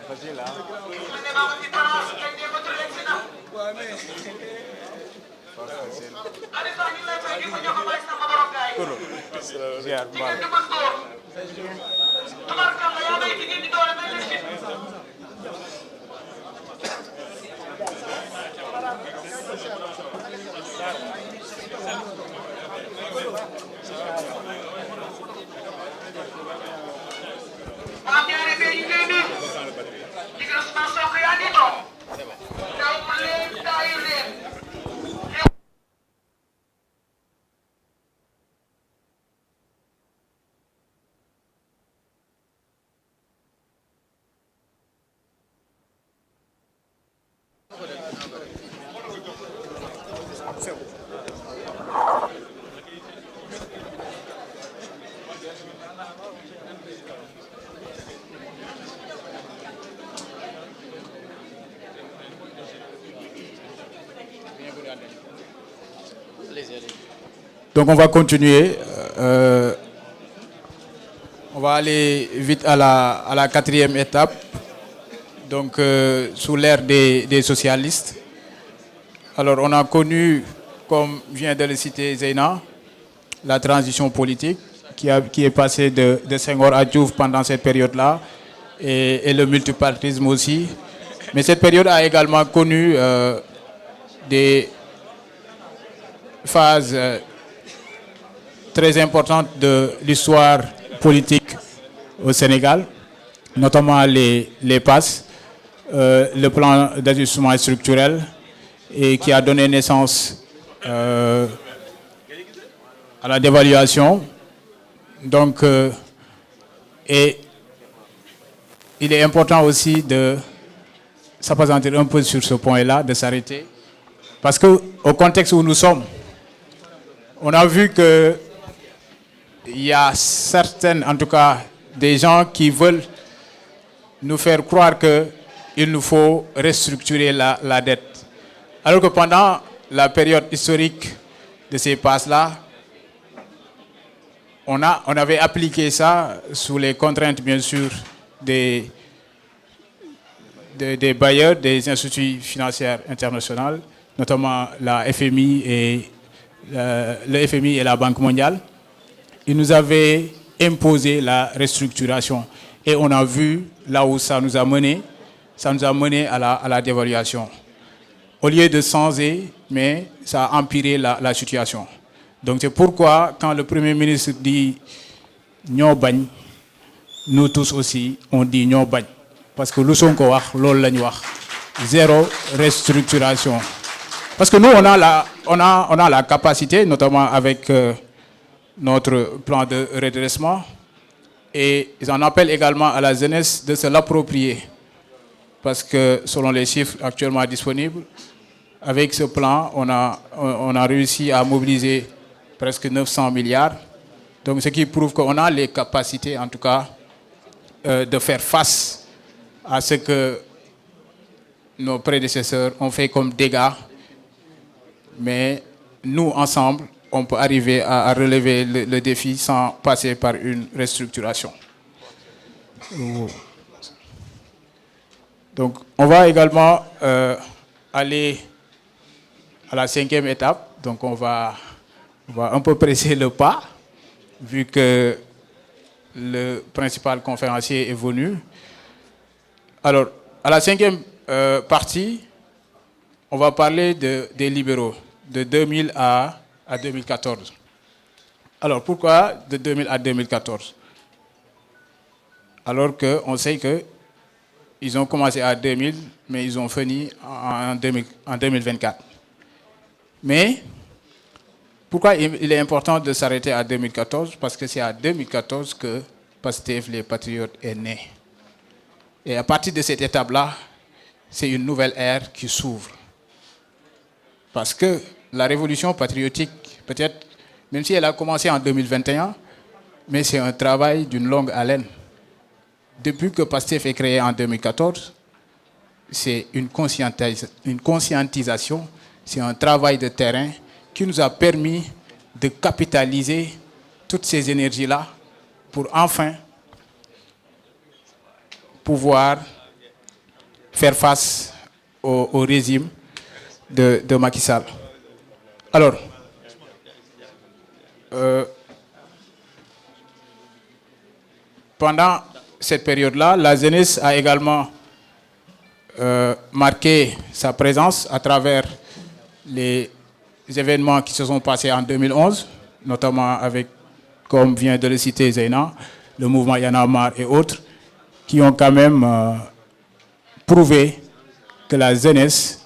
Facile, hein? Donc on va continuer. On va aller vite à la quatrième étape. Donc sous l'ère des socialistes. Alors on a connu, comme vient de le citer Zeyna, la transition politique qui est passée de Senghor à Diouf pendant cette période-là et le multipartisme aussi. Mais cette période a également connu des phases très importantes de l'histoire politique au Sénégal, notamment les PAS, le plan d'ajustement structurel, et qui a donné naissance à la dévaluation. Donc, et il est important aussi de s'appesantir un peu sur ce point-là, de s'arrêter, parce qu'au contexte où nous sommes, on a vu que il y a certaines, en tout cas, des gens qui veulent nous faire croire qu'il nous faut restructurer la dette. Alors que pendant la période historique de ces passes-là, on avait appliqué ça sous les contraintes, bien sûr, des bailleurs, des instituts financiers internationaux, notamment la FMI et le FMI et la Banque mondiale. Ils nous avaient imposé la restructuration. Et on a vu là où ça nous a mené. Ça nous a mené à la dévaluation. Au lieu de changer, mais ça a empiré la situation. Donc c'est pourquoi quand le Premier ministre dit « Nyo bagne », nous tous aussi, on dit « Nyo bagne ». Parce que nous sommes zéro restructuration. Parce que nous, on a la capacité, notamment avec notre plan de redressement, et ils en appellent également à la jeunesse de se l'approprier. Parce que selon les chiffres actuellement disponibles, avec ce plan, on a réussi à mobiliser presque 900 milliards. Donc ce qui prouve qu'on a les capacités, en tout cas, de faire face à ce que nos prédécesseurs ont fait comme dégâts. Mais nous, ensemble, on peut arriver à relever le défi sans passer par une restructuration. Donc, on va également aller à la cinquième étape. Donc, on va un peu presser le pas, vu que le principal conférencier est venu. Alors, à la cinquième partie, on va parler des libéraux, de 2000 à 2014. Alors, pourquoi de 2000 à 2014? Alors qu'on sait qu'ils ont commencé à 2000, mais ils ont fini en 2024. Mais, pourquoi il est important de s'arrêter à 2014? Parce que c'est à 2014 que Pastef, les Patriotes, est né. Et à partir de cette étape-là, c'est une nouvelle ère qui s'ouvre. Parce que la révolution patriotique, peut-être, même si elle a commencé en 2021, mais c'est un travail d'une longue haleine. Depuis que Pastef est créé en 2014, c'est une conscientisation, c'est un travail de terrain qui nous a permis de capitaliser toutes ces énergies-là pour enfin pouvoir faire face au régime de Macky Sall. Alors, pendant cette période-là, la jeunesse a également marqué sa présence à travers les événements qui se sont passés en 2011, notamment avec, comme vient de le citer Zeyna, le mouvement Y en a marre et autres, qui ont quand même prouvé que la jeunesse,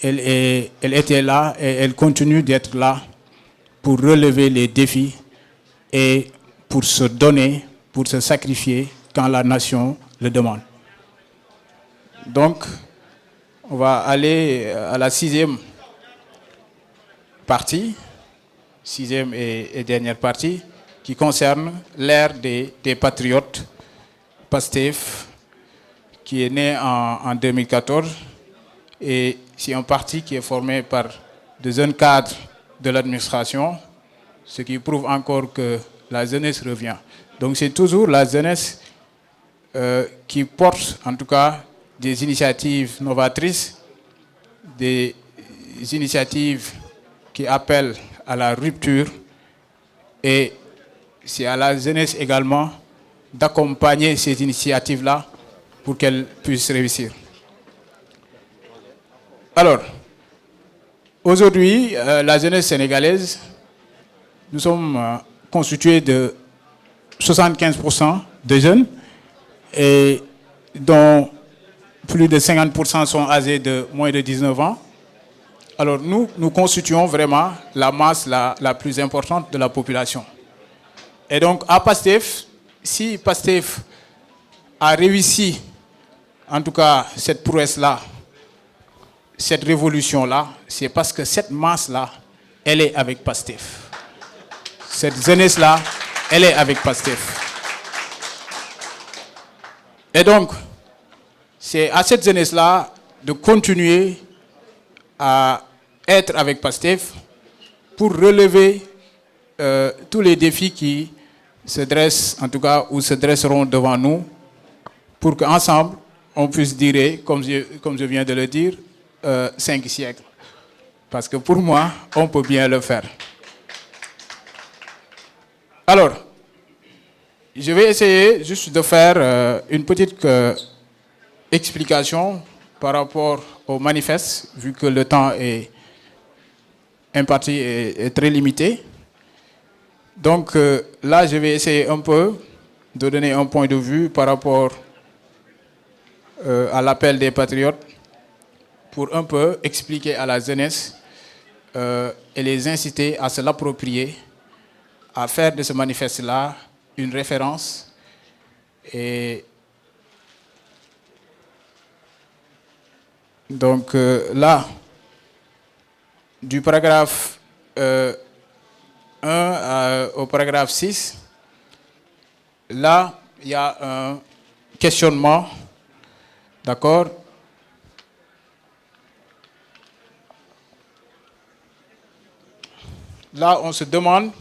elle était là et elle continue d'être là pour relever les défis et pour se donner, pour se sacrifier quand la nation le demande. Donc, on va aller à la sixième partie, sixième et dernière partie, qui concerne l'ère des patriotes, PASTEF, qui est né en 2014, et c'est un parti qui est formé par de jeunes cadres de l'administration, ce qui prouve encore que la jeunesse revient. Donc c'est toujours la jeunesse qui porte en tout cas des initiatives novatrices, des initiatives qui appellent à la rupture, et c'est à la jeunesse également d'accompagner ces initiatives-là pour qu'elles puissent réussir. Alors, aujourd'hui, la jeunesse sénégalaise, nous sommes constitués de 75% de jeunes, et dont plus de 50% sont âgés de moins de 19 ans. Alors nous constituons vraiment la masse la plus importante de la population. Et donc à PASTEF, si PASTEF a réussi, en tout cas cette prouesse-là, cette révolution-là, c'est parce que cette masse-là, elle est avec PASTEF. Cette jeunesse-là, elle est avec PASTEF. Et donc, c'est à cette jeunesse-là de continuer à être avec PASTEF pour relever tous les défis qui se dressent, en tout cas, ou se dresseront devant nous, pour qu'ensemble, on puisse dire, comme je viens de le dire, 5 siècles. Parce que pour moi, on peut bien le faire. Alors, je vais essayer juste de faire une petite explication par rapport au manifeste, vu que le temps est imparti est très limité. Donc là, je vais essayer un peu de donner un point de vue par rapport à l'appel des patriotes pour un peu expliquer à la jeunesse et les inciter à se l'approprier, à faire de ce manifeste-là une référence. Et donc là, du paragraphe 1 au paragraphe 6, là, il y a un questionnement, d'accord? Là, on se demande